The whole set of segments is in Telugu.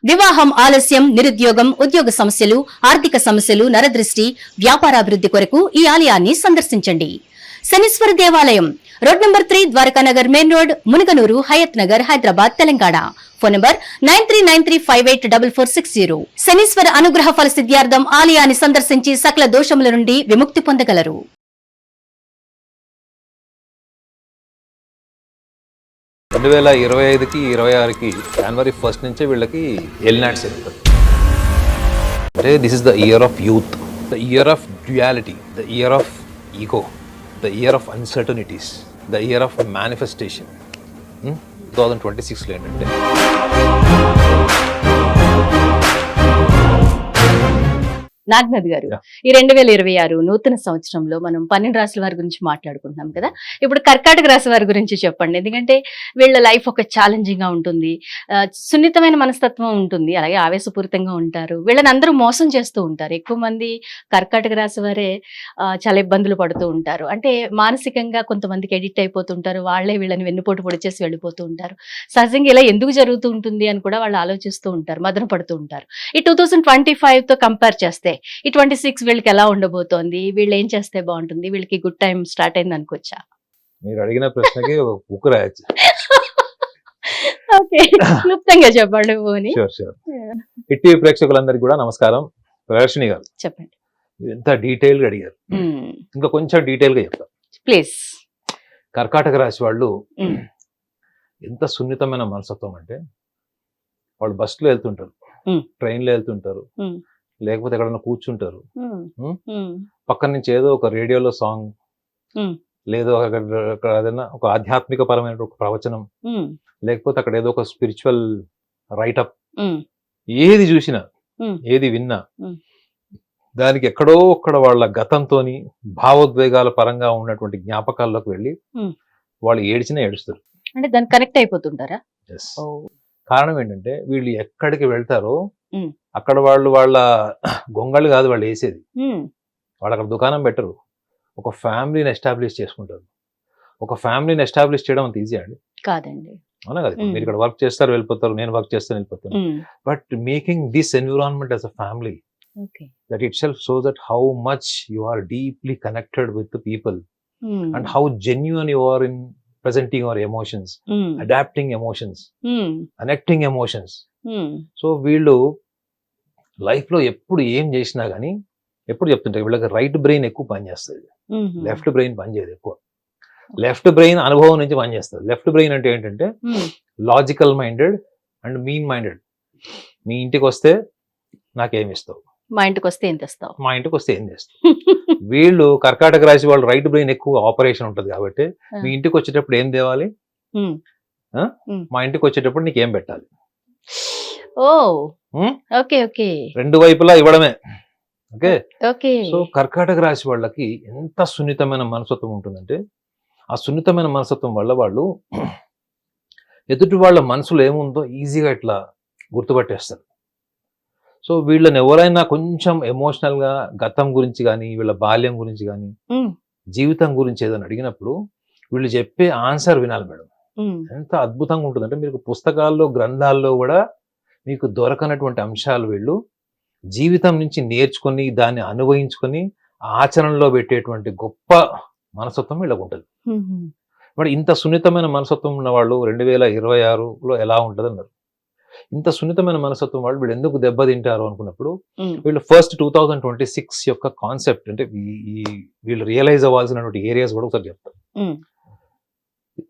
వివాహం ఆలస్యం, నిరుద్యోగం, ఉద్యోగ సమస్యలు, ఆర్థిక సమస్యలు, నరదృష్టి, వ్యాపారాభివృద్ధి కొరకు ఈ ఆలయాన్ని సందర్శించండి. శనీశ్వర దేవాలయం road number 3, Dwarakanagar main road, Munuganur, Hayathnagar, Hyderabad, Telangana. Phone number 9393584460. Shanishwara అనుగ్రహ ఫల సిద్ధ్యార్థం ఆలయాన్ని సందర్శించి సకల దోషముల నుండి విముక్తి పొందగలరు. 2025కి 26కి జనవరి 1 నుంచే వీళ్ళకి ఎల్నాట్స్ జరుగుతుంది. అంటే this is the year of youth, the year of duality, the year of ego, the year of uncertainties, the year of manifestation. 2026లో ఏంటంటే నాగనాథ్ గారు, ఈ 2026 నూతన సంవత్సరంలో మనం 12 రాశుల వారి గురించి మాట్లాడుకుంటున్నాం కదా. ఇప్పుడు కర్కాటక రాశి వారి గురించి చెప్పండి. ఎందుకంటే వీళ్ళ లైఫ్ ఒక ఛాలెంజింగ్ గా ఉంటుంది, సున్నితమైన మనస్తత్వం ఉంటుంది, అలాగే ఆవేశపూరితంగా ఉంటారు. వీళ్ళని అందరూ మోసం చేస్తూ ఉంటారు. ఎక్కువ మంది కర్కాటక రాశి వారే చాలా ఇబ్బందులు పడుతూ ఉంటారు. అంటే మానసికంగా కొంతమందికి ఎడిక్ట్ అయిపోతుంటారు, వాళ్ళే వీళ్ళని వెన్నుపోటు పొడిచేసి వెళ్ళిపోతూ ఉంటారు. సహజంగా ఇలా ఎందుకు జరుగుతూ ఉంటుంది అని కూడా వాళ్ళు ఆలోచిస్తూ ఉంటారు, మదన పడుతూ ఉంటారు. ఈ 2025తో కంపేర్ చేస్తే ఈ 26 వీళ్ళకి ఎలా ఉండబోతోంది, వీళ్ళు ఏం చేస్తే బాగుంటుంది, వీళ్ళకి గుడ్ టైం స్టార్ట్ అయింది అనుకోవచ్చా? మీరు అడిగిన ప్రశ్నకి ఒక బుక్ రాయొచ్చు. ఓకే, క్లుప్తంగా చెప్పండి. హిట్ ప్రేక్షకులందరికీ కూడా నమస్కారం. ప్రదర్శిని గారు చెప్పండి. ఎంత డీటెయిల్ గా అడిగారు, ఇంకా కొంచెం డీటెయిల్ గా చెప్తాం ప్లీజ్. కర్కాటక రాశి వాళ్ళు ఎంత సున్నితమైన మనస్తత్వం అంటే, వాళ్ళు బస్సులో వెళ్తుంటారు, ట్రైన్లో వెళ్తుంటారు, లేకపోతే ఎక్కడైనా కూర్చుంటారు, పక్కన నుంచి ఏదో ఒక రేడియోలో సాంగ్, లేదో అక్కడ ఏదైనా ఒక ఆధ్యాత్మిక పరమైన ఒక ప్రవచనం, లేకపోతే అక్కడ ఏదో ఒక స్పిరిచువల్ రైటప్, ఏది చూసినా ఏది విన్నా దానికి ఎక్కడో ఒక్కడ వాళ్ళ గతంతోని భావోద్వేగాల పరంగా ఉన్నటువంటి జ్ఞాపకాల్లోకి వెళ్ళి వాళ్ళు ఏడ్చినా ఏడుస్తారు. అంటే దానికి కనెక్ట్ అయిపోతుంటారా? కారణం ఏంటంటే వీళ్ళు ఎక్కడికి వెళ్తారో అక్కడ వాళ్ళు వాళ్ళ గొంగళ్ళు కాదు వాళ్ళు వేసేది, వాళ్ళు అక్కడ దుకాణం పెట్టరు, ఒక ఫ్యామిలీని ఎస్టాబ్లిష్ చేసుకుంటారు. ఒక ఫ్యామిలీని ఎస్టాబ్లిష్ చేయడం అంత ఈజీ అండి? కాదండి. అవునా కదా? మీరు ఇక్కడ వర్క్ చేస్తారు వెళ్ళిపోతారు, నేను వర్క్ చేస్తాను వెళ్ళిపోతాను. But making this environment as a family, that itself shows that how much you are deeply connected with the people and how genuine you are in presenting your emotions, adapting emotions, connecting emotions. So వీళ్ళు లైఫ్ లో ఎప్పుడు ఏం చేసినా గానీ ఎప్పుడు చెప్తుంటారు, వీళ్ళకి రైట్ బ్రెయిన్ ఎక్కువ పనిచేస్తుంది, లెఫ్ట్ బ్రెయిన్ పనిచేయదు ఎక్కువ. లెఫ్ట్ బ్రెయిన్ అనుభవం నుంచి పనిచేస్తుంది. లెఫ్ట్ బ్రెయిన్ అంటే ఏంటంటే logical minded and mean minded. మీ ఇంటికి వస్తే నాకేమిస్తావు, మా ఇంటికి వస్తే ఏం తెస్తావు, మా ఇంటికి వస్తే ఏం చేస్తావు. వీళ్ళు కర్కాటక రాశి వాళ్ళు రైట్ బ్రెయిన్ ఎక్కువ ఆపరేషన్ ఉంటుంది కాబట్టి మీ ఇంటికి వచ్చేటప్పుడు ఏం తేవాలి, మా ఇంటికి వచ్చేటప్పుడు నీకేం పెట్టాలి, రెండు వైపులా ఇవ్వడమే. ఓకే. సో కర్కాటక రాశి వాళ్ళకి ఎంత సున్నితమైన మనస్తత్వం ఉంటుందంటే, ఆ సున్నితమైన మనస్తత్వం వల్ల వాళ్ళు ఎదుటి వాళ్ళ మనసులో ఏముందో ఈజీగా ఇట్లా గుర్తుపట్టేస్తారు. సో వీళ్ళని ఎవరైనా కొంచెం ఎమోషనల్ గా గతం గురించి కానీ, వీళ్ళ బాల్యం గురించి కానీ, జీవితం గురించి ఏదైనా అడిగినప్పుడు వీళ్ళు చెప్పే ఆన్సర్ వినాలి మేడం. ఎంత అద్భుతంగా ఉంటుందంటే, మీకు పుస్తకాల్లో గ్రంథాల్లో కూడా మీకు దొరకనటువంటి అంశాలు వీళ్ళు జీవితం నుంచి నేర్చుకొని దాన్ని అనుభవించుకొని ఆచరణలో పెట్టేటువంటి గొప్ప మనస్తత్వం వీళ్ళకు ఉంటుంది. మరి ఇంత సున్నితమైన మనస్తత్వం ఉన్న వాళ్ళు 2026లో ఎలా ఉంటుంది అన్నారు. ఇంత సున్నితమైన మనస్తత్వం వాళ్ళు వీళ్ళు ఎందుకు దెబ్బతింటారు అనుకున్నప్పుడు, వీళ్ళు ఫస్ట్ 2026 యొక్క కాన్సెప్ట్ అంటే వీళ్ళు రియలైజ్ అవ్వాల్సినటువంటి ఏరియాస్ కూడా ఒకసారి చెప్తారు.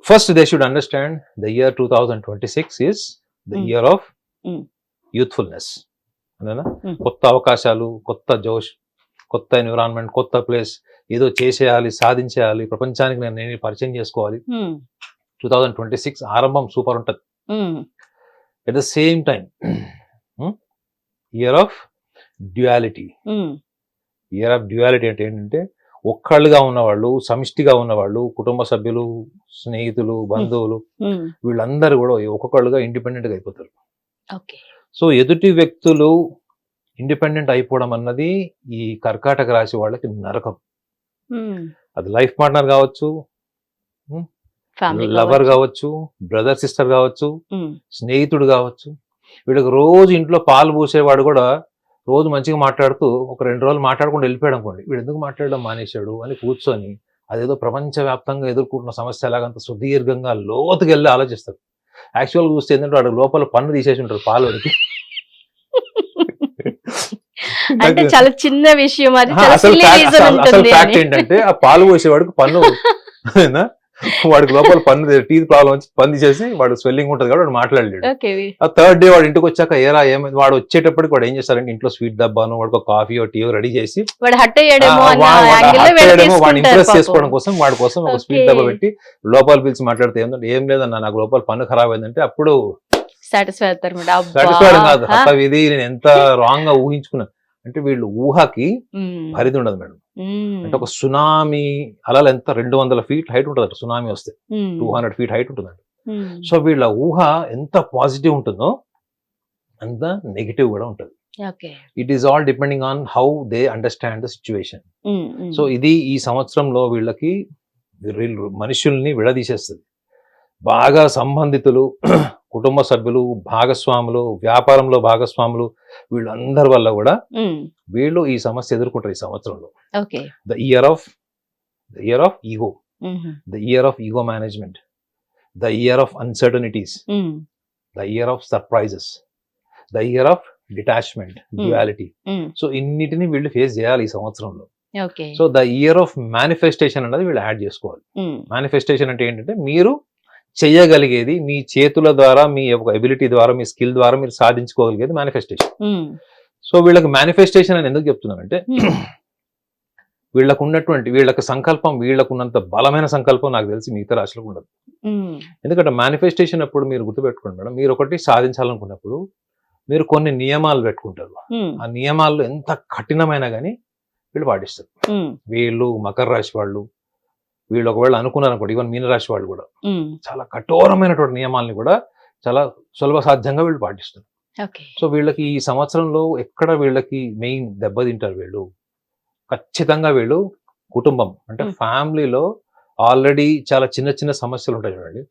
First they should understand the year 2026 is the year of youthfulness. అదేనా? కొత్త అవకాశాలు, కొత్త జోష్, కొత్త ఎన్విరాన్మెంట్, కొత్త ప్లేస్, ఏదో చేసేయాలి, సాధించేయాలి, ప్రపంచానికి నేను పరిచయం చేసుకోవాలి. 2026 ఆరంభం సూపర్ ఉంటుంది. At the same time, year of duality. Year of duality అంటే ఏంటంటే, ఒక్కళ్ళుగా ఉన్నవాళ్ళు, సమిష్టిగా ఉన్నవాళ్ళు, కుటుంబ సభ్యులు, స్నేహితులు, బంధువులు, వీళ్ళందరూ కూడా ఒక్కొక్కళ్ళుగా ఇండిపెండెంట్ గా అయిపోతారు. సో ఎదుటి వ్యక్తులు ఇండిపెండెంట్ అయిపోవడం అన్నది ఈ కర్కాటక రాశి వాళ్ళకి నరకం. అది లైఫ్ పార్ట్నర్ కావచ్చు, లవర్ కావచ్చు, బ్రదర్ సిస్టర్ కావచ్చు, స్నేహితుడు కావచ్చు, వీళ్ళకి రోజు ఇంట్లో పాలు పూసేవాడు కూడా రోజు మంచిగా మాట్లాడుతూ ఒక 2 రోజులు మాట్లాడకుండా వెళ్ళిపోయాడు అనుకోండి, వీడు ఎందుకు మాట్లాడడం మానేశాడు అని కూర్చొని అదేదో ప్రపంచవ్యాప్తంగా ఎదుర్కొంటున్న సమస్య ఎలాగంత సుదీర్ఘంగా లోతుకి వెళ్ళి ఆలోచిస్తారు. యాక్చువల్గా చూస్తే ఏంటంటే వాడు లోపల పన్ను తీసేసి ఉంటారు పాలోడికి. అంటే చాలా చిన్న విషయం అది, చాలా అసలు silly reason అసలు ఉంటుంది ఫ్యాక్ట్ అని. ఏంటంటే ఆ పాలు పోసేవాడికి పన్ను వాడికి లోపల పన్ను టీత్ ప్రాబ్లం వచ్చి పన్ను తీసేసి వాడు స్వెల్లింగ్ ఉంటుంది కాబట్టి వాడు మాట్లాడలేడు. ఓకే. ఆ థర్డ్ డే వాడు ఇంటికి వచ్చాక ఏరా ఏమైంది, వాడు వచ్చేటప్పటికి వాడు ఏం చేస్తారంటే ఇంట్లో స్వీట్ డబ్బాను వాడికి కాఫీ టీయో రెడీ చేసి వాడు హట్ అయ్యాడేమో అన్న యాంగిల్ లో వాడిని తీసుకుంటారు ఇంప్రెస్ పాపం. చేసుకోవడం కోసం వాడి కోసం ఒక స్వీట్ Okay. డబ్బా పెట్టి లోపల పిలిచి మాట్లాడితే ఏంటంటే ఏం లేదన్నా నాకు లోపల పన్ను ఖరాబ్ అయిందంటే అప్పుడు సాటిస్ఫై అవుతారు మేడం. అబ్బా. సాటిస్ఫైడ్ కాదు, అసలు ఇది నేను ఎంత రాంగ్ గా ఊహించుకున్నాను అంటే వీళ్ళు ఊహకి పరిధి ఉండదు మేడం. అంటే ఒక సునామీ అలా ఎంత 200 feet హైట్ ఉంటుంది, సునామీ వస్తే 200 feet హైట్ ఉంటుందండి. సో వీళ్ళ ఊహ ఎంత పాజిటివ్ ఉంటుందో అంత నెగిటివ్ కూడా ఉంటుంది. It is all depending on how they understand the situation. So ఇది ఈ సంవత్సరంలో వీళ్ళకి మనుషుల్ని విడదీసేస్తుంది. బాగా సంబంధితులు, కుటుంబ సభ్యులు, భాగస్వాములు, వ్యాపారంలో భాగస్వాములు, వీళ్ళందరి వల్ల కూడా వీళ్ళు ఈ సమస్య ఎదుర్కొంటారు ఈ సంవత్సరంలో. The year of ego, the year of ego management, the year of uncertainties, the year of surprises, the year of detachment, duality. So ఇన్నిటిని వీళ్ళు ఫేస్ చేయాలి ఈ సంవత్సరంలో. So the year of manifestation అనేది వీళ్ళు యాడ్ చేసుకోవాలి. మేనిఫెస్టేషన్ అంటే ఏంటంటే మీరు చెయ్యగలిగేది మీ చేతుల ద్వారా, మీ యొక్క ఎబిలిటీ ద్వారా, మీ స్కిల్ ద్వారా మీరు సాధించుకోగలిగేది మేనిఫెస్టేషన్. సో వీళ్ళకి మేనిఫెస్టేషన్ అని ఎందుకు చెప్తున్నానంటే వీళ్ళకి సంకల్పం, వీళ్ళకున్నంత బలమైన సంకల్పం నాకు తెలిసి మిగతా రాశులకు ఉండదు. ఎందుకంటే మేనిఫెస్టేషన్ అప్పుడు మీరు గుర్తుపెట్టుకోండి మేడం, మీరు ఒకటి సాధించాలనుకున్నప్పుడు మీరు కొన్ని నియమాలు పెట్టుకుంటారు. ఆ నియమాల్లో ఎంత కఠినమైనా కానీ వీళ్ళు పాటిస్తారు. వీళ్ళు మకర రాశి వాళ్ళు, వీళ్ళు ఒకవేళ అనుకున్నారు అనుకోండి, ఈవెన్ మీనరాశి వాళ్ళు కూడా చాలా కఠోరమైనటువంటి నియమాల్ని కూడా చాలా సులభ సాధ్యంగా వీళ్ళు పాటిస్తారు. సో వీళ్ళకి ఈ సంవత్సరంలో ఎక్కడ వీళ్ళకి మెయిన్ దెబ్బతింటారు వీళ్ళు, ఖచ్చితంగా వీళ్ళు కుటుంబం అంటే ఫ్యామిలీలో ఆల్రెడీ చాలా చిన్న చిన్న సమస్యలు ఉంటాయి చూడండి.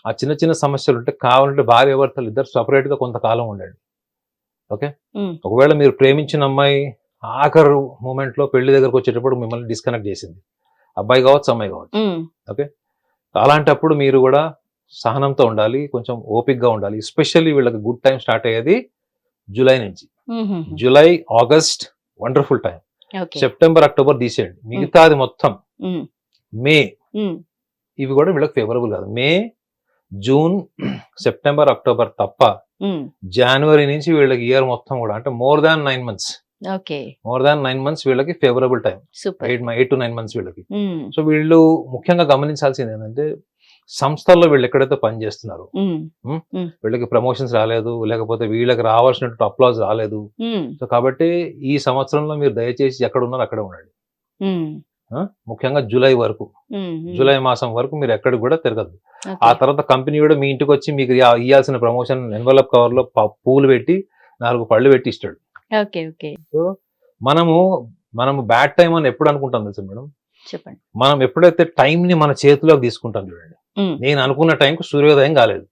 ఆ చిన్న చిన్న సమస్యలు ఉంటే కావాలంటే భార్య భర్తలు ఇద్దరు సపరేట్ గా కొంతకాలం ఉండండి. ఓకే, ఒకవేళ మీరు ప్రేమించిన అమ్మాయి ఆఖరు మూమెంట్ లో పెళ్లి దగ్గరకు వచ్చేటప్పుడు మిమ్మల్ని డిస్కనెక్ట్ చేసింది, అబ్బాయి కావచ్చు అమ్మాయి కావచ్చు. ఓకే, అలాంటప్పుడు మీరు కూడా సహనంతో ఉండాలి, కొంచెం ఓపిక్గా ఉండాలి. ఎస్పెషల్లీ వీళ్ళకి గుడ్ టైం స్టార్ట్ అయ్యేది జూలై నుంచి. July, August wonderful time. September, October తీసేయండి, మిగతాది మొత్తం మే ఇవి కూడా వీళ్ళకి ఫేవరబుల్ కాదు. మే, జూన్, సెప్టెంబర్, అక్టోబర్ తప్ప జనవరి నుంచి వీళ్ళకి ఇయర్ మొత్తం కూడా అంటే మోర్ దాన్ 9 months వీళ్ళకి ఫేవరబుల్ టైం. 8 to 9 months వీళ్ళకి. సో వీళ్ళు ముఖ్యంగా గమనించాల్సింది ఏంటంటే సంస్థల్లో వీళ్ళు ఎక్కడైతే పని చేస్తున్నారు వీళ్ళకి ప్రమోషన్స్ రాలేదు, లేకపోతే వీళ్ళకి రావాల్సినట్టు అప్లాజ్ రాలేదు. సో కాబట్టి ఈ సంవత్సరంలో మీరు దయచేసి ఎక్కడ ఉన్నారో అక్కడే ఉండండి. ముఖ్యంగా జూలై వరకు, జూలై మాసం వరకు మీరు ఎక్కడికి కూడా తిరగద్దు. ఆ తర్వాత కంపెనీ కూడా మీ ఇంటికి వచ్చి మీకు ఇవ్వాల్సిన ప్రమోషన్ ఎన్వలప్ కవర్ లో పూలు పెట్టి 4 పళ్ళు పెట్టి ఇస్తాడు. సో మనము బ్యాడ్ టైం అని ఎప్పుడు అనుకుంటాం తెలుసా మేడం? చెప్పండి. మనం ఎప్పుడైతే టైం ని మన చేతిలోకి తీసుకుంటాం చూడండి, నేను అనుకున్న టైంకు సూర్యోదయం కాలేదు,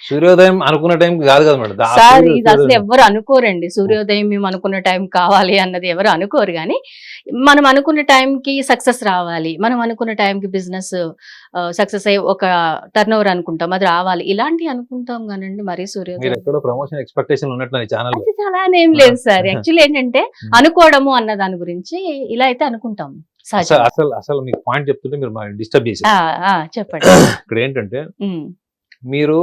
సూర్యోదయం అనుకున్న టైం కాదు కదా మేడం. సార్ ఇది అసలు ఎవరు అనుకోరండి, సూర్యోదయం మేము అనుకున్న టైం కావాలి అన్నది ఎవరు అనుకోరు. కానీ మనం అనుకున్న టైంకి సక్సెస్ రావాలి, మనం అనుకున్న టైంకి బిజినెస్ సక్సెస్ అయ్యి ఒక టర్న్ ఓవర్ అనుకుంటాం, అది రావాలి, ఇలాంటివి అనుకుంటాం. కానండి మరి సూర్యోదయం ప్రమోషన్ ఎక్స్పెక్టేషన్ ఉన్నట్టు ఛానల్ చాలా ఏం లేదు సార్. యాక్చువల్లీ ఏంటంటే అనుకోవడము అన్న దాని గురించి ఇలా అయితే అనుకుంటాం. అసలు మీకు పాయింట్ చెప్తుంటే మీరు డిస్టర్బ్ చేసి చెప్పండి. ఇక్కడ ఏంటంటే మీరు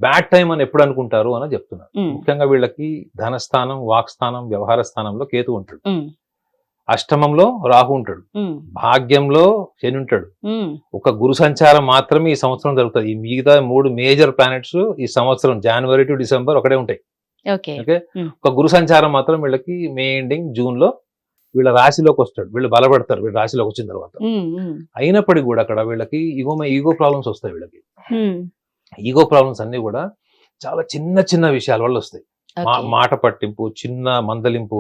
బ్యాడ్ టైం అని ఎప్పుడు అనుకుంటారు అని చెప్తున్నారు. ముఖ్యంగా వీళ్ళకి ధనస్థానం, వాక్స్థానం, వ్యవహార స్థానంలో కేతు ఉంటాడు, అష్టమంలో రాహు ఉంటాడు, భాగ్యంలో శని ఉంటాడు. ఒక గురు సంచారం మాత్రమే ఈ సంవత్సరం జరుగుతుంది. ఈ మిగతా 3 మేజర్ ప్లానెట్స్ ఈ సంవత్సరం జనవరి టు డిసెంబర్ ఒకటే ఉంటాయి. ఓకే, ఒక గురు సంచారం మాత్రం వీళ్ళకి మే ఎండింగ్ జూన్ లో వీళ్ళ రాశిలోకి వస్తాడు, వీళ్ళు బలపడతారు వీళ్ళ రాశిలోకి వచ్చిన తర్వాత. అయినప్పటికీ కూడా అక్కడ వీళ్ళకి ఈగో ప్రాబ్లమ్స్ వస్తాయి. వీళ్ళకి ఈగో ప్రాబ్లమ్స్ అన్ని కూడా చాలా చిన్న చిన్న విషయాల వల్ల వస్తాయి. మాట పట్టింపు, చిన్న మందలింపు,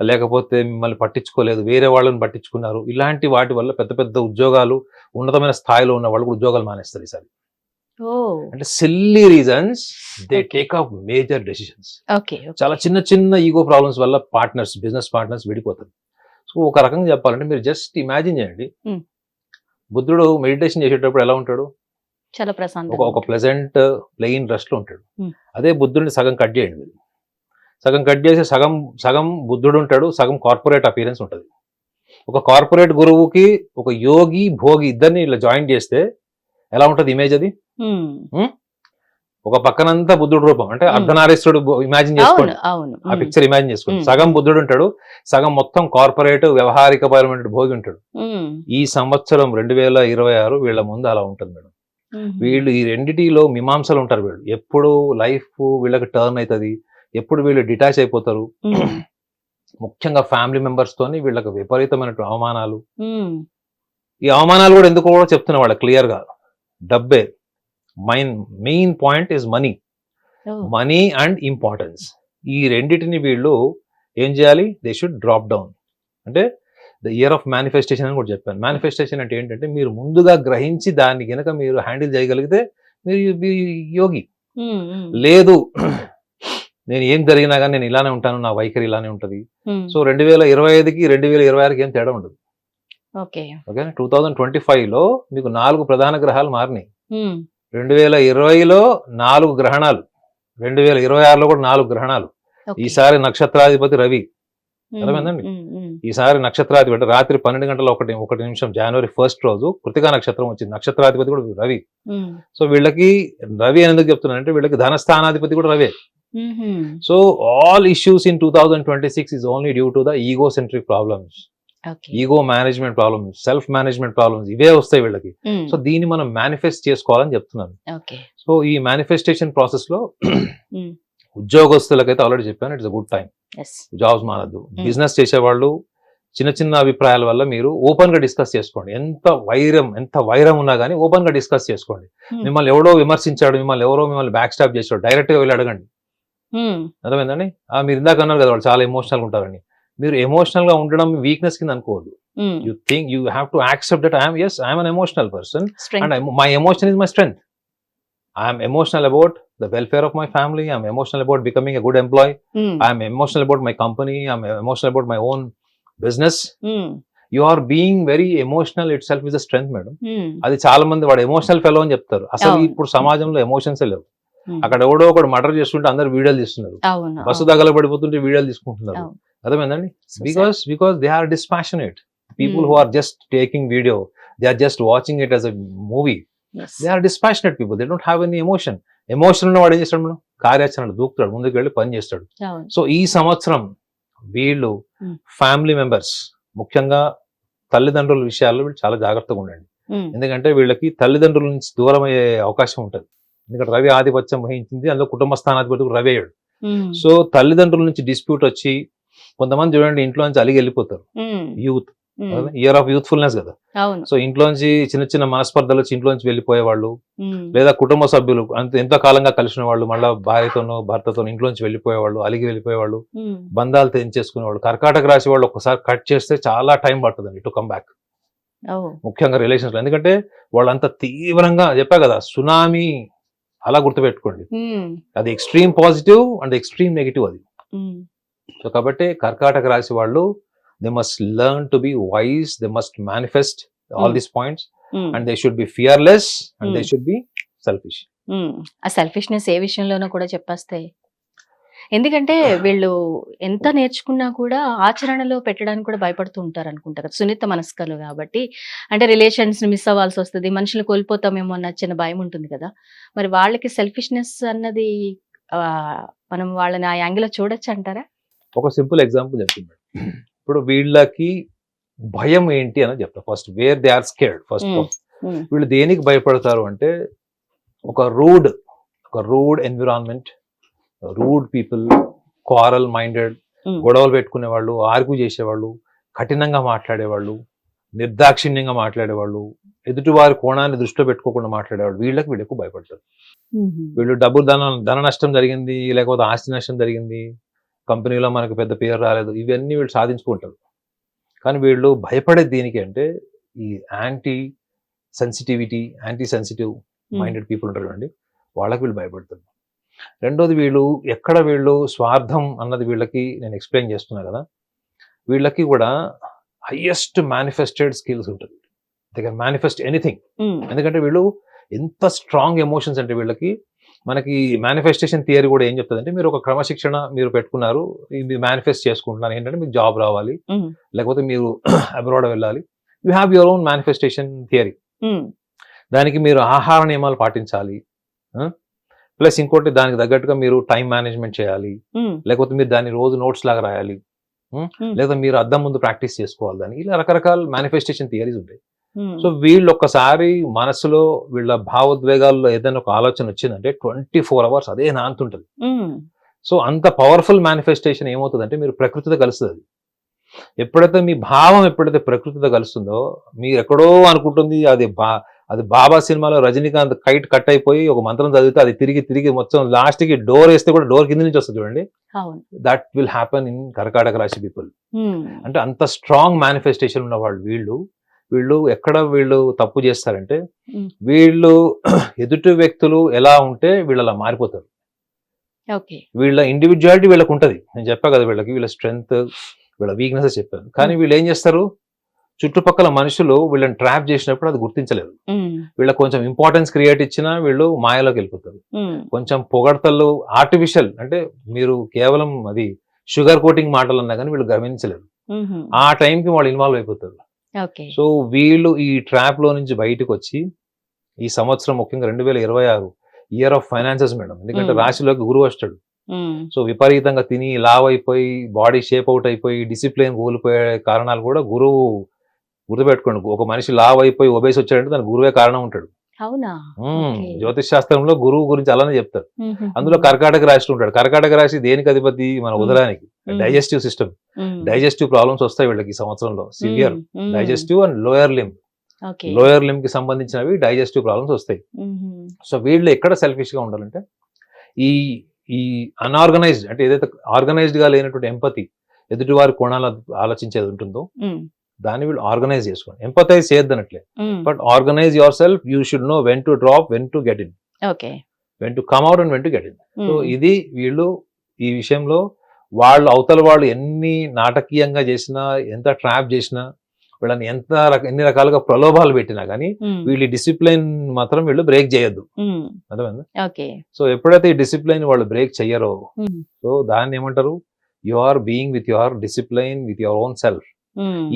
లేకపోతే మిమ్మల్ని పట్టించుకోలేదు, వేరే వాళ్ళని పట్టించుకున్నారు, ఇలాంటి వాటి వల్ల పెద్ద పెద్ద ఉద్యోగాలు, ఉన్నతమైన స్థాయిలో ఉన్న వాళ్ళు ఉద్యోగాలు మానేస్తారు ఈసారి. ఓ అంటే silly reasons they take up major decisions. Okay చాలా చిన్న చిన్న ఈగో ప్రాబ్లమ్స్ వల్ల బిజినెస్ పార్ట్నర్స్ విడిపోతారు. సో ఒక రకంగా చెప్పాలంటే మీరు జస్ట్ ఇమాజిన్ చేయండి, Hmm. బుద్ధుడు మెడిటేషన్ చేసేటప్పుడు ఎలా ఉంటాడు? చాలా ఒక ప్రశాంతంగా ప్లెజెంట్ ప్లెయిన్ రెస్ట్ లో ఉంటాడు. Hmm. అదే బుద్ధుడిని సగం కట్ చేయండి మీరు. సగం కట్ చేసి సగం బుద్ధుడు ఉంటాడు, సగం కార్పొరేట్ అపీరెన్స్ ఉంటుంది. ఒక కార్పొరేట్ గురువుకి ఒక యోగి భోగి ఇద్దరిని ఇలా జాయిన్ చేస్తే ఎలా ఉంటుంది ఇమేజ్ అది? ఒక పక్కనంతా బుద్ధుడు రూపం అంటే అర్ధనారీశ్వరుడు ఇమాజిన్ చేసుకోండి, అవును అవును ఆ పిక్చర్ ఇమాజిన్ చేసుకోండి. Hmm. సగం బుద్ధుడు ఉంటాడు, సగం మొత్తం కార్పొరేట్ వ్యవహారిక పరమైన భోగి ఉంటాడు. ఈ సంవత్సరం 2026 వీళ్ళ ముందు అలా ఉంటుంది మేడం. వీళ్ళు ఈ రెండిటిలో మీమాంసలు ఉంటారు. వీళ్ళు ఎప్పుడు లైఫ్ వీళ్ళకి టర్న్ అవుతుంది, ఎప్పుడు వీళ్ళు డిటాచ్ అయిపోతారు. ముఖ్యంగా ఫ్యామిలీ మెంబర్స్ తోని వీళ్ళకి విపరీతమైన అవమానాలు. ఈ అవమానాలు కూడా ఎందుకు కూడా చెప్తున్నా వాళ్ళ క్లియర్ గా, డబ్బే main point is money and importance. ఈ రెండిటిని వీళ్ళు ఏం చేయాలి? They should drop down. అంటే ద ఇయర్ ఆఫ్ మేనిఫెస్టేషన్ అని కూడా చెప్పాను. మేనిఫెస్టేషన్ అంటే ఏంటంటే మీరు ముందుగా గ్రహించి దాన్ని గనక మీరు హ్యాండిల్ చేయగలిగితే మీరు యోగి. లేదు నేను ఏం జరిగినా కానీ నేను ఇలానే ఉంటాను, నా వైఖరి ఇలానే ఉంటుంది. సో 2025కి 2026కి ఏం తేడా ఉండదు. ఓకే 2025లో మీకు 4 ప్రధాన గ్రహాలు మారినాయి. 2020లో 4 గ్రహణాలు, 2026లో కూడా 4 గ్రహణాలు. ఈసారి నక్షత్రాధిపతి రవి, అర్థమైందండి? ఈసారి నక్షత్రాధిపతి రాత్రి 12:01 జనవరి 1 రోజు కృతికా నక్షత్రం వచ్చింది. నక్షత్రాధిపతి కూడా రవి. సో వీళ్ళకి రవి అని ఎందుకు చెప్తున్నానంటే వీళ్ళకి ధనస్థానాధిపతి కూడా రవే. So all issues in 2026 is only due to the egocentric problems, ego management problems, self management problems, ఇవే వస్తాయి వీళ్ళకి. సో దీన్ని మనం మేనిఫెస్ట్ చేసుకోవాలని చెప్తున్నాను. సో ఈ మేనిఫెస్టేషన్ ప్రాసెస్ లో ఉద్యోగస్తులకైతే ఆల్రెడీ చెప్పాను, it's a good time. Jobs మానద్దు. బిజినెస్ చేసేవాళ్ళు చిన్న చిన్న అభిప్రాయాల వల్ల మీరు ఓపెన్ గా డిస్కస్ చేసుకోండి. ఎంత వైరం ఉన్నా కానీ ఓపెన్ గా డిస్కస్ చేసుకోండి. మిమ్మల్ని ఎవడో విమర్శించాడు, మిమ్మల్ని బ్యాక్ స్టాప్ చేసాడు, డైరెక్ట్ గా వెళ్ళి అడగండి. అర్థమైందండి? మీరు ఇందాక అన్నారు కదా వాళ్ళు చాలా ఎమోషనల్ ఉంటారని. మీరు ఎమోషనల్ గా ఉండడం వీక్నెస్ కింద అనుకోవద్దు. You think you have to accept that I'm an emotional person and my emotion is my strength. I'm emotional about the welfare of my family, I'm emotional about becoming a good employee, I'm emotional about my company, I'm emotional about my own business. You are being very emotional itself is a strength, madam. అది చాలా మంది వాడు ఎమోషనల్ ఫెలో అని చెప్తారు. అసలు ఇప్పుడు సమాజంలో ఎమోషన్స్ లేవు. అక్కడ ఎవడో ఒకడు మర్డర్ చేస్తుంటే అందరు వీడియోలు తీస్తున్నారు, బస్సు దగ్గర పడిపోతుంటే వీడియోలు తీసుకుంటున్నారు. అర్థమైందండి? Because they are dispassionate people who are just taking video, they are just watching it as a movie. They are dispassionate people, they don't have any emotion. Emotion ఉన్న వాడు ఏం చేస్తాడు? మనం కార్యాచరణ దూకుతాడు, ముందుకు వెళ్ళి పని చేస్తాడు. సో ఈ సంవత్సరం వీళ్ళు ఫ్యామిలీ మెంబర్స్, ముఖ్యంగా తల్లిదండ్రుల విషయాల్లో వీళ్ళు చాలా జాగ్రత్తగా ఉండండి. ఎందుకంటే వీళ్ళకి తల్లిదండ్రుల నుంచి దూరం అయ్యే అవకాశం ఉంటుంది. ఎందుకంటే రవి ఆధిపత్యం వహించింది, అందులో కుటుంబ స్థానాధిపతి రవి అయ్యాడు. సో తల్లిదండ్రుల నుంచి డిస్ప్యూట్ వచ్చి కొంతమంది చూడండి ఇంట్లో నుంచి అలిగి వెళ్ళిపోతారు. యూత్ ఇయర్ ఆఫ్ యూత్ఫుల్నెస్ కదా. సో ఇంట్లోంచి చిన్న చిన్న మనస్పర్ధలు వచ్చి ఇంట్లోంచి వెళ్ళిపోయేవాళ్ళు, లేదా కుటుంబ సభ్యులు ఎంతో కాలంగా కలిసిన వాళ్ళు మళ్ళీ భార్యతోనో భర్తతోనో ఇంట్లోంచి వెళ్ళిపోయేవాళ్ళు, అలిగి వెళ్ళిపోయేవాళ్ళు, బంధాలు తెంచేసుకునేవాళ్ళు. కర్కాటక రాశి వాళ్ళు ఒకసారి కట్ చేస్తే చాలా టైం పడుతుందండి టు కమ్ బ్యాక్, ముఖ్యంగా రిలేషన్స్ లో. ఎందుకంటే వాళ్ళంతా తీవ్రంగా చెప్పా కదా, సునామీ అలా గుర్తుపెట్టుకోండి. అది extreme positive and extreme negative అది. సో కాబట్టి కర్కాటక రాశి వాళ్ళు they must learn to be wise, they must manifest all these points, and they should be fearless, and they should be selfish. ఆ సెల్ఫిష్నెస్ ఏ విషయంలోనూ కూడా చెప్పేస్తాయి. ఎందుకంటే వీళ్ళు ఎంత నేర్చుకున్నా కూడా ఆచరణలో పెట్టడానికి కూడా భయపడుతూ ఉంటారు అనుకుంటా కదా, సున్నిత మనస్కలు కాబట్టి. అంటే రిలేషన్స్ ని మిస్ అవ్వాల్సి వస్తుంది, మనుషులు కోల్పోతామేమో అన్న చిన్న భయం ఉంటుంది కదా. మరి వాళ్ళకి సెల్ఫిష్నెస్ అన్నది మనం వాళ్ళని ఆ యాంగిల్ చూడొచ్చు అంటారా? ఒక సింపుల్ ఎగ్జాంపుల్ చెప్తున్నాను. ఇప్పుడు వీళ్ళకి భయం ఏంటి అని చెప్తా. First where they are scared. First వీళ్ళు దేనికి భయపడతారు అంటే ఒక rude environment, rude people, quarrel minded, గొడవలు పెట్టుకునే వాళ్ళు, ఆర్గ్యూ చేసేవాళ్ళు, కఠినంగా మాట్లాడేవాళ్ళు, నిర్దాక్షిణ్యంగా మాట్లాడేవాళ్ళు, ఎదుటి వారి కోణాన్ని దృష్టిలో పెట్టుకోకుండా మాట్లాడేవాళ్ళు, వీళ్ళు ఎక్కువ భయపడతారు. వీళ్ళు ధన నష్టం జరిగింది, లేకపోతే ఆస్తి నష్టం జరిగింది, కంపెనీలో మనకు పెద్ద పేరు రాలేదు, ఇవన్నీ వీళ్ళు సాధించుకుంటారు. కానీ వీళ్ళు భయపడేది దీనికి అంటే ఈ యాంటీ సెన్సిటివ్ మైండెడ్ పీపుల్ ఉంటారు అండి, వాళ్ళకి వీళ్ళు భయపడతారు. రెండోది వీళ్ళు స్వార్థం అన్నది వీళ్ళకి నేను ఎక్స్ప్లెయిన్ చేస్తున్నా కదా, వీళ్ళకి కూడా హైయెస్ట్ మేనిఫెస్టెడ్ స్కిల్స్ ఉంటుంది. They can manifest anything. ఎందుకంటే వీళ్ళు ఎంత స్ట్రాంగ్ ఎమోషన్స్ అంటే వీళ్ళకి, మనకి మేనిఫెస్టేషన్ థియరీ కూడా ఏం చెప్తుందంటే, మీరు ఒక క్రమశిక్షణ మీరు పెట్టుకున్నారు, మీరు మేనిఫెస్ట్ చేసుకుంటున్నారు ఏంటంటే మీకు జాబ్ రావాలి, లేకపోతే మీరు అబ్రాడ్ వెళ్ళాలి, you have your own manifestation theory. దానికి మీరు ఆహార నియమాలు పాటించాలి, ప్లస్ ఇంకోటి దానికి తగ్గట్టుగా మీరు టైం మేనేజ్మెంట్ చేయాలి, లేకపోతే మీరు దాన్ని రోజు నోట్స్ లాగా రాయాలి, లేదా మీరు అద్దం ముందు ప్రాక్టీస్ చేసుకోవాలి దాన్ని. ఇలా రకరకాల మేనిఫెస్టేషన్ థియరీస్ ఉంటాయి. సో వీళ్ళు ఒక్కసారి మనసులో వీళ్ళ భావోద్వేగాల్లో ఏదైనా ఒక ఆలోచన వచ్చిందంటే 24 hours అదే నాంతుంటది. సో అంత పవర్ఫుల్ మేనిఫెస్టేషన్ ఏమవుతుందంటే, మీరు ప్రకృతితో కలుస్తుంది. ఎప్పుడైతే మీ భావం ఎప్పుడైతే ప్రకృతితో కలుస్తుందో, మీరు ఎక్కడో అనుకుంటుంది అది బాబా సినిమాలో రజనీకాంత్ కైట్ కట్ అయిపోయి ఒక మంత్రం చదివితే అది తిరిగి మొత్తం లాస్ట్ కి డోర్ వేస్తే కూడా డోర్ కింద నుంచి వస్తుంది చూడండి. దట్ విల్ హ్యాపన్ ఇన్ కర్కాటక రాశి పీపుల్. అంటే అంత స్ట్రాంగ్ మేనిఫెస్టేషన్ ఉన్న వీళ్ళు ఎక్కడ తప్పు చేస్తారంటే, వీళ్ళు ఎదుటి వ్యక్తులు ఎలా ఉంటే వీళ్ళు అలా మారిపోతారు. వీళ్ళ ఇండివిజువాలిటీ వీళ్ళకి ఉంటది. నేను చెప్పా కదా, వీళ్ళ స్ట్రెంగ్త్, వీళ్ళ వీక్నెసెస్ చెప్పాను. కానీ వీళ్ళు ఏం చేస్తారు, చుట్టుపక్కల మనుషులు వీళ్ళని ట్రాప్ చేసినప్పుడు అది గుర్తించలేదు. వీళ్ళకి కొంచెం ఇంపార్టెన్స్ క్రియేట్ ఇచ్చినా వీళ్ళు మాయలోకి వెళ్ళిపోతారు. కొంచెం పొగడ్తలు ఆర్టిఫిషియల్, అంటే మీరు కేవలం అది షుగర్ కోటింగ్ మాటలు అన్నా కానీ వీళ్ళు గమనించలేదు. ఆ టైంకి వాళ్ళు ఇన్వాల్వ్ అయిపోతారు. సో వీళ్ళు ఈ ట్రాప్ లో నుంచి బయటకు వచ్చి, ఈ సంవత్సరం ముఖ్యంగా 2026 ఇయర్ ఆఫ్ ఫైనాన్సెస్ మేడం. ఎందుకంటే రాశిలోకి గురువు వస్తాడు. సో విపరీతంగా తిని లావ్ అయిపోయి, బాడీ షేప్ అవుట్ అయిపోయి, డిసిప్లిన్ కోల్పోయే కారణాలు కూడా గురువు. గుర్తుపెట్టుకోండి, ఒక మనిషి లావ్ అయిపోయి ఒబేస్ వచ్చాడంటే దానికి గురువే కారణం ఉంటాడు. జ్యోతిష్ శాస్త్రంలో గురువు గురించి అలానే చెప్తారు. అందులో కర్కాటక రాశి ఉంటాడు. కర్కాటక రాశి దేనికి అధిపతి, మన ఉదరానికి. డైజెస్టివ్ సిస్టమ్, డైజెస్టివ్ ప్రాబ్లమ్స్ వస్తాయి వీళ్ళకి ఈ సంవత్సరంలో. Severe digestive and lower limb కి సంబంధించినవి డైజెస్టివ్ ప్రాబ్లమ్స్ వస్తాయి. సో వీళ్ళు ఎక్కడ సెల్ఫిష్ గా ఉండాలంటే, ఈ అన్ఆర్గనైజ్డ్, అంటే ఏదైతే ఆర్గనైజ్డ్ గా లేనటువంటి ఎంపతి, ఎదుటివారి కోణాలు ఆలోచించేది ఉంటుందో దాన్ని వీళ్ళు ఆర్గనైజ్ చేసుకోండి. ఎంపథైజ్ చేయొద్దనట్లే, but organize yourself. You should know when to drop, when to get in, when to come out and when to get in. So ఇది వీళ్ళు ఈ విషయంలో అవతల వాళ్ళు ఎన్ని నాటకీయంగా చేసినా, ఎంత ట్రాప్ చేసినా, వీళ్ళని ఎన్ని రకాలుగా ప్రలోభాలు పెట్టినా కానీ వీళ్ళు డిసిప్లైన్ మాత్రం వీళ్ళు బ్రేక్ చేయొద్దు. అర్థమైందా? సో ఎప్పుడైతే ఈ డిసిప్లైన్ వాళ్ళు బ్రేక్ చెయ్యరో, సో దాన్ని ఏమంటారు, you are being with your discipline, with your own self.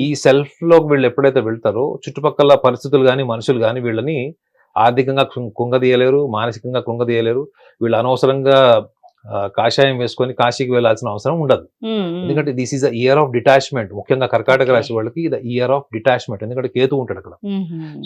ఈ సెల్ఫ్ లోకి వీళ్ళు ఎప్పుడైతే వెళ్తారో, చుట్టుపక్కల పరిస్థితులు కానీ మనుషులు కానీ వీళ్ళని ఆర్థికంగా కుంగదీయలేరు, మానసికంగా కుంగదీయలేరు. వీళ్ళు అనవసరంగా కాషాయం వేసుకొని కాశీకి వెళ్లాల్సిన అవసరం ఉండదు. ఎందుకంటే this is the year of detachment. ముఖ్యంగా కర్కాటక రాశి వాళ్ళకి ద ఇయర్ ఆఫ్ డిటాచ్మెంట్. ఎందుకంటే కేతు ఉంటాడు అక్కడ.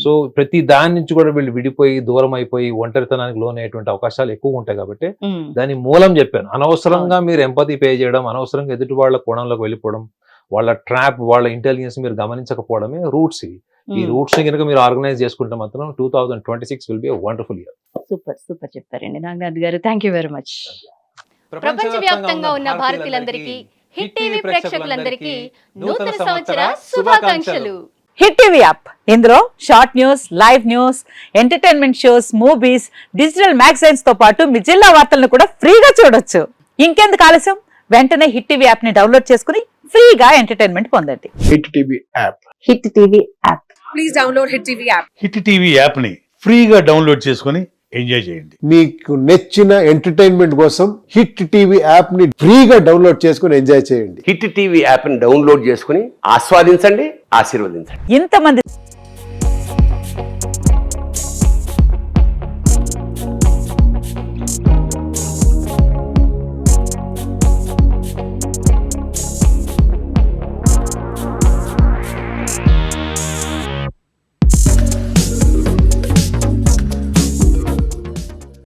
సో ప్రతి దాని నుంచి కూడా వీళ్ళు విడిపోయి, దూరం అయిపోయి, ఒంటరితనానికి లోనయ్యేటువంటి అవకాశాలు ఎక్కువ ఉంటాయి. కాబట్టి దాని మూలం చెప్పాను. అనవసరంగా మీరు ఎంపతి పే చేయడం, అనవసరంగా ఎదుటి వాళ్ళ కోణంలోకి వెళ్ళిపోవడం, వాళ్ళ ట్రాప్, వాళ్ళ ఇంటెలిజెన్స్ మీరు గమనించకపోవడమే రూట్స్ ఇవి. ఈ రూట్స్ ని కనుక మీరు ఆర్గనైజ్ చేసుకుంటే మాత్రం 2026 will be a wonderful year. Super చెప్పారండి నాగనాథ్ గారు. Thank you very much. ప్రపంచవ్యాప్తంగా ఉన్న భారతీయులందరికీ, హిట్ టీవీ ప్రేక్షకులందరికీ నూతన సంవత్సర శుభాకాంక్షలు. హిట్ టీవీ యాప్, ఇందులో short news, live news, entertainment shows, movies, digital magazines తో పాటు మీ జిల్లా వార్తలను కూడా ఫ్రీగా చూడొచ్చు. ఇంకెందుకు ఆలస్యం, వెంటనే హిట్ టీవీ యాప్ ని డౌన్లోడ్ చేసుకుని ఫ్రీగా ఎంటర్టైన్మెంట్ పొందండి. Hit TV app. Hit TV app. Please download hit TV app. Hit TV app ని ఫ్రీగా డౌన్లోడ్ చేసుకుని ఎంజాయ్ చేయండి. మీకు నచ్చిన ఎంటర్టైన్మెంట్ కోసం హిట్ టీవీ యాప్ ని ఫ్రీగా డౌన్లోడ్ చేసుకుని ఎంజాయ్ చేయండి. హిట్ టీవీ యాప్ ని డౌన్లోడ్ చేసుకుని ఆస్వాదించండి, ఆశీర్వదించండి. ఇంతమంది